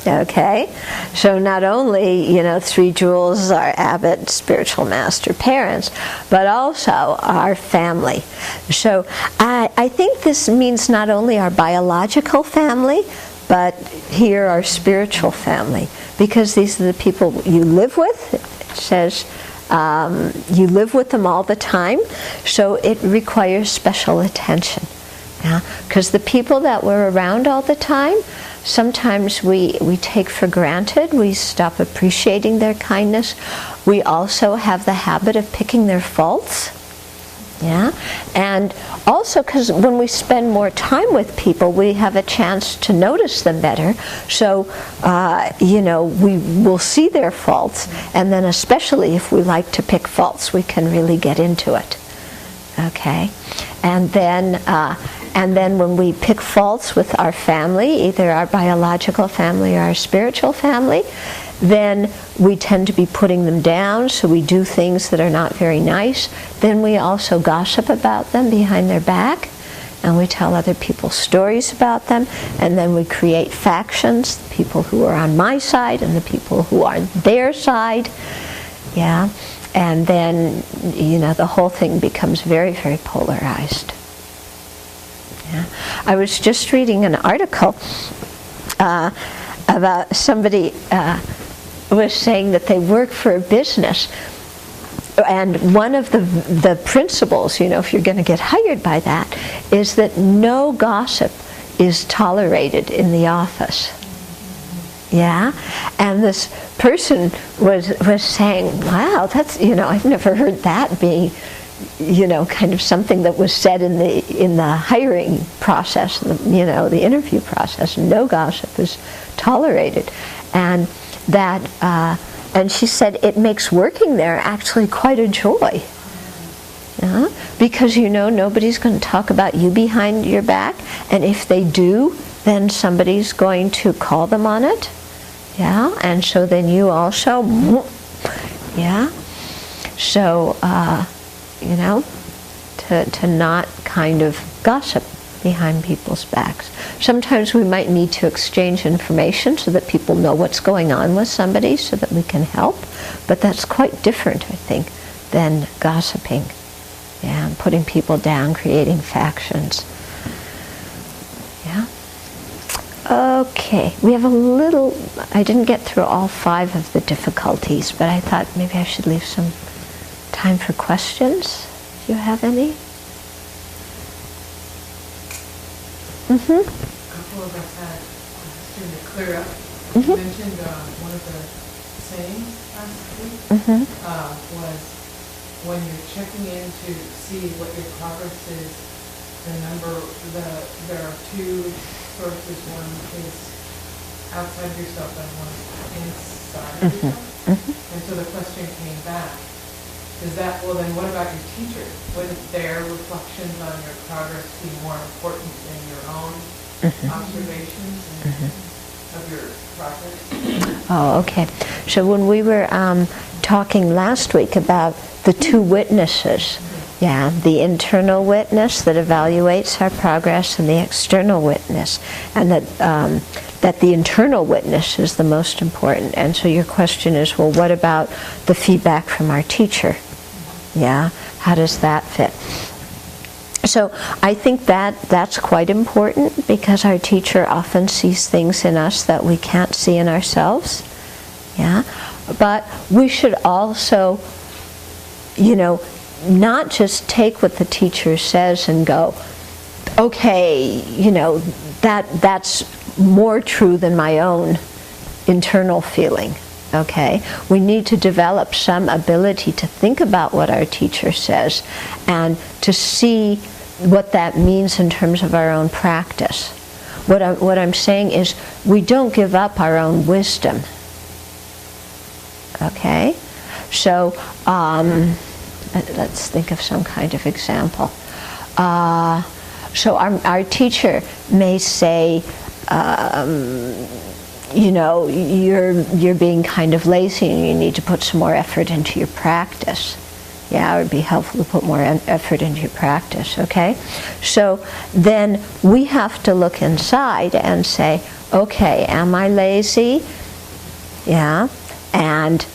Okay? So not only, 3 jewels, our abbot, spiritual master, parents, but also our family. So I think this means not only our biological family, but here our spiritual family, because these are the people you live with. It says you live with them all the time, so it requires special attention. Yeah? Because the people that we're around all the time, sometimes we take for granted, we stop appreciating their kindness. We also have the habit of picking their faults. Yeah, and also because when we spend more time with people, we have a chance to notice them better. So, we will see their faults, and then especially if we like to pick faults, we can really get into it. Okay, and then when we pick faults with our family, either our biological family or our spiritual family, then we tend to be putting them down, so we do things that are not very nice. Then we also gossip about them behind their back, and we tell other people stories about them, and then we create factions, the people who are on my side and the people who are on their side. Yeah, and then, the whole thing becomes very, very polarized. Yeah. I was just reading an article about somebody was saying that they work for a business, and one of the principles, if you're going to get hired by that, is that no gossip is tolerated in the office. Yeah, and this person was saying, wow, that's, I've never heard that being, kind of something that was said in the hiring process, the interview process. No gossip is tolerated, and that, and she said it makes working there actually quite a joy. Yeah? Because nobody's going to talk about you behind your back, and if they do, then somebody's going to call them on it. Yeah, and so then you also, yeah. So, to not kind of gossip behind people's backs. Sometimes we might need to exchange information so that people know what's going on with somebody so that we can help, but that's quite different, I think, than gossiping. Yeah, and putting people down, creating factions. Yeah. Okay, we have I didn't get through all 5 of the difficulties, but I thought maybe I should leave some time for questions. Do you have any? Mm-hmm. A couple of us had to clear up. You mentioned one of the sayings last week was when you're checking in to see what your progress is, there are 2 sources. One is outside of yourself and one inside of yourself. And so the question came back. Then what about your teacher? Wouldn't their reflections on your progress be more important than your own observations of your progress? Oh, okay. So when we were talking last week about the 2 witnesses, yeah, the internal witness that evaluates our progress and the external witness, and that the internal witness is the most important. And so your question is, well, what about the feedback from our teacher? Yeah, how does that fit? So I think that's quite important, because our teacher often sees things in us that we can't see in ourselves. Yeah, but we should also, not just take what the teacher says and go, okay, that's more true than my own internal feeling. Okay, we need to develop some ability to think about what our teacher says and to see what that means in terms of our own practice. What I'm saying is, we don't give up our own wisdom. Okay, so let's think of some kind of example. So our teacher may say, you're being kind of lazy and you need to put some more effort into your practice. Yeah, it would be helpful to put more effort into your practice, okay? So then we have to look inside and say, okay, am I lazy? Yeah, and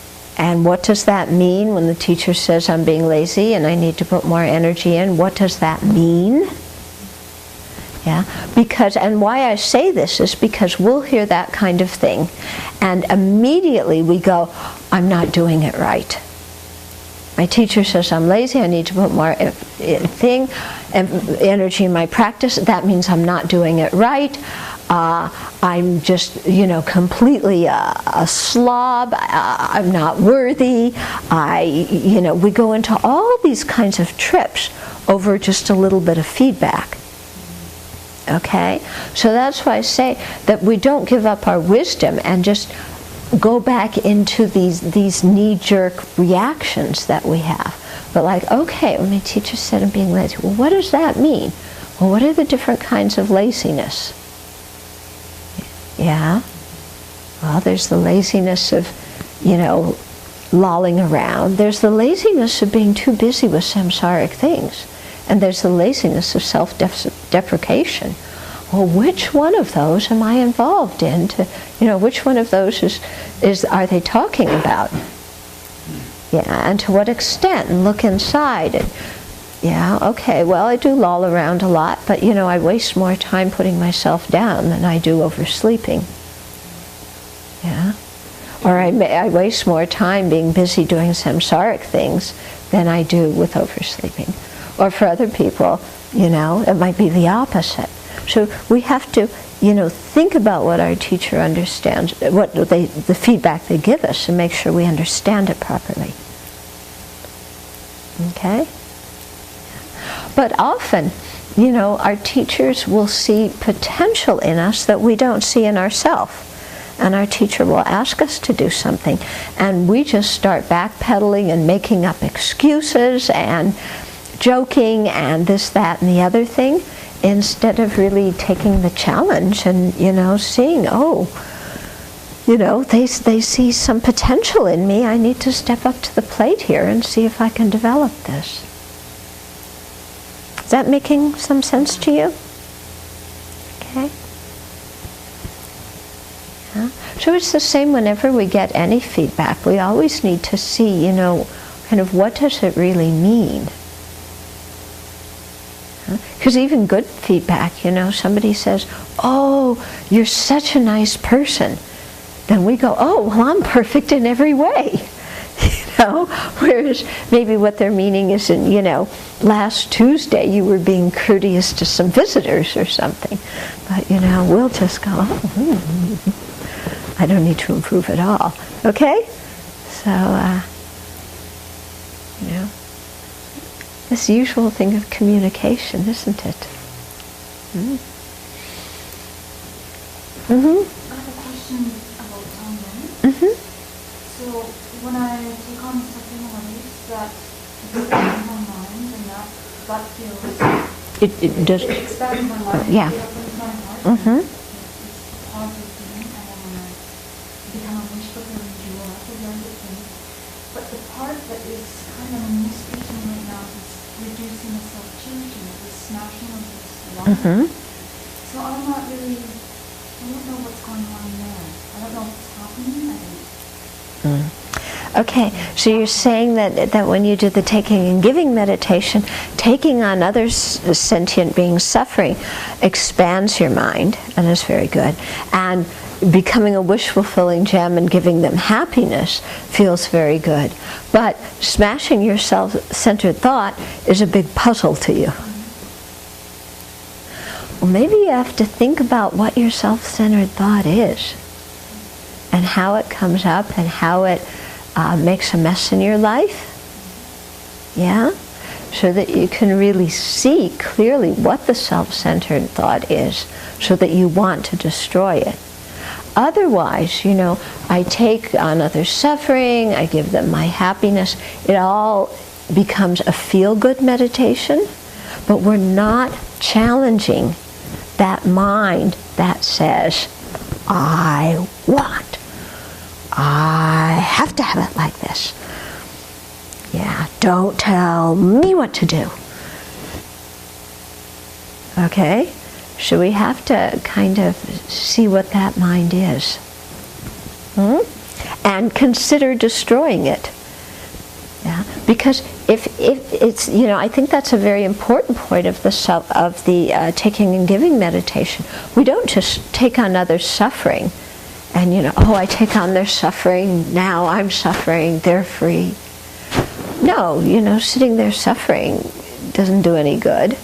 what does that mean when the teacher says I'm being lazy and I need to put more energy in? What does that mean? Yeah, and why I say this is because we'll hear that kind of thing, and immediately we go, I'm not doing it right. My teacher says I'm lazy, I need to put more energy in my practice. That means I'm not doing it right. I'm just, completely a slob, I'm not worthy, we go into all these kinds of trips over just a little bit of feedback. Okay? So that's why I say that we don't give up our wisdom and just go back into these knee-jerk reactions that we have. But like, okay, when my teacher said I'm being lazy, well, what does that mean? Well, what are the different kinds of laziness? Yeah? Well, there's the laziness of, lolling around. There's the laziness of being too busy with samsaric things. And there's the laziness of self-deprecation. Well, which one of those am I involved in? Which one of those are they talking about? Yeah, and to what extent? And look inside. And, yeah, okay, well, I do loll around a lot, but, I waste more time putting myself down than I do oversleeping. Yeah? Or I waste more time being busy doing samsaric things than I do with oversleeping. Or for other people, it might be the opposite. So we have to, think about what our teacher understands, the feedback they give us, and make sure we understand it properly. Okay? But often, our teachers will see potential in us that we don't see in ourselves. And our teacher will ask us to do something, and we just start backpedaling and making up excuses and joking and this, that, and the other thing, instead of really taking the challenge and, seeing, they see some potential in me. I need to step up to the plate here and see if I can develop this. Is that making some sense to you? Okay. Yeah. So it's the same whenever we get any feedback. We always need to see, kind of what does it really mean? Because even good feedback, somebody says, oh, you're such a nice person. Then we go, oh, well, I'm perfect in every way. Whereas maybe what they're meaning is, last Tuesday you were being courteous to some visitors or something. But, we'll just go, I don't need to improve at all. Okay? So, this usual thing of communication, isn't it? Mm-hmm. Mm-hmm. I have a question about time management. Mm-hmm. So when I take on something in my life that expands my mind and that feels It does. it expands my mind, Yeah. it opens my heart, Mm-hmm. it's a positive feeling, and then when I become a wish fulfilling jewel, that's a very good thing. But the part that is kind of misreaching right now is reducing the self-changing, the smashing of this love. Mm-hmm. So I'm not really, I don't know what's going on there. I don't know what's happening. Okay, so you're saying that when you do the taking and giving meditation, taking on other sentient beings' suffering expands your mind, and is very good. And becoming a wish-fulfilling gem and giving them happiness feels very good. But smashing your self-centered thought is a big puzzle to you. Well, maybe you have to think about what your self-centered thought is, and how it comes up, and how it makes a mess in your life. Yeah? So that you can really see clearly what the self-centered thought is, so that you want to destroy it. Otherwise, I take on others' suffering, I give them my happiness, it all becomes a feel-good meditation, but we're not challenging that mind that says, I want, I have to have it like this. Yeah, don't tell me what to do. Okay? So we have to kind of see what that mind is. And consider destroying it. Yeah? Because if it's, I think that's a very important point of the taking and giving meditation. We don't just take on others' suffering and, I take on their suffering, now I'm suffering, they're free. No, sitting there suffering doesn't do any good.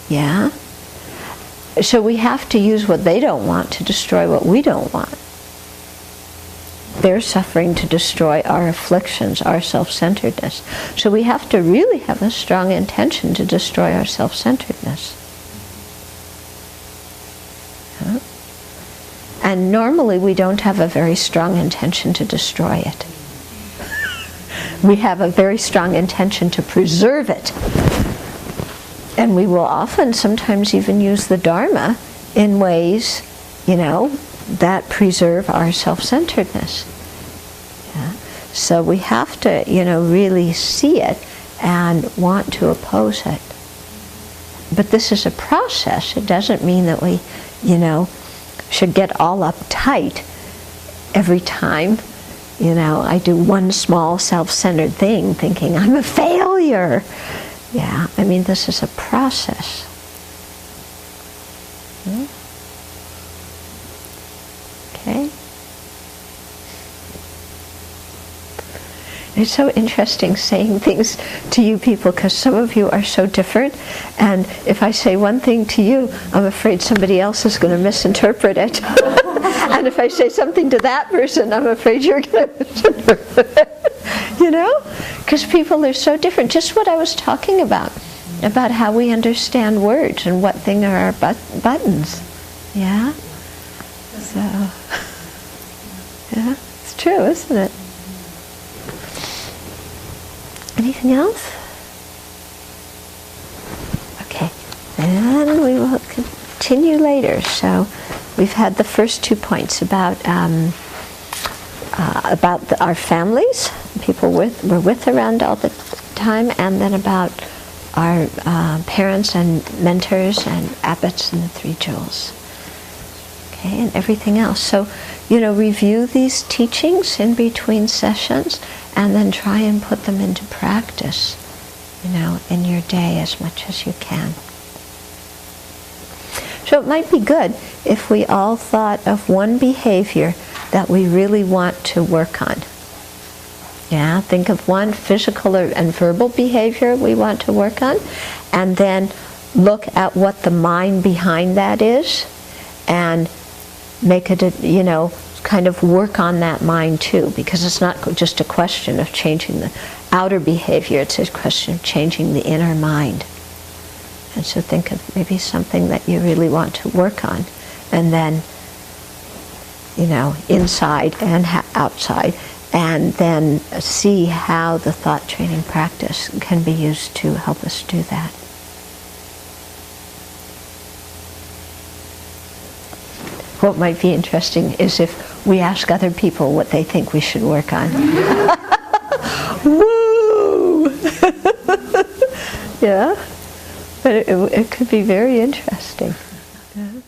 Yeah? So we have to use what they don't want to destroy what we don't want. They're suffering to destroy our afflictions, our self-centeredness. So we have to really have a strong intention to destroy our self-centeredness. Huh? And normally we don't have a very strong intention to destroy it. We have a very strong intention to preserve it. And we will often sometimes even use the Dharma in ways, that preserve our self-centeredness. Yeah? So we have to, really see it and want to oppose it. But this is a process. It doesn't mean that we, should get all uptight every time, I do one small self-centered thing thinking I'm a failure. Yeah, this is a process. Okay. It's so interesting saying things to you people, because some of you are so different, and if I say one thing to you, I'm afraid somebody else is going to misinterpret it. And if I say something to that person, I'm afraid you're going to misinterpret it. Because people are so different. Just what I was talking about how we understand words and what thing are our buttons. Yeah? So, yeah, it's true, isn't it? Anything else? Okay, then we will continue later. So we've had the first 2 points about our families, people we're with around all the time, and then about our parents and mentors and abbots and the 3 jewels. Okay, and everything else. So, review these teachings in between sessions and then try and put them into practice, in your day as much as you can. So it might be good if we all thought of one behavior that we really want to work on. Yeah, think of one physical and verbal behavior we want to work on, and then look at what the mind behind that is, and make it, kind of work on that mind too, because it's not just a question of changing the outer behavior, it's a question of changing the inner mind. And so think of maybe something that you really want to work on, and then, inside and outside, and then see how the thought training practice can be used to help us do that. What might be interesting is if we ask other people what they think we should work on. Woo! Yeah? But it could be very interesting. Yeah.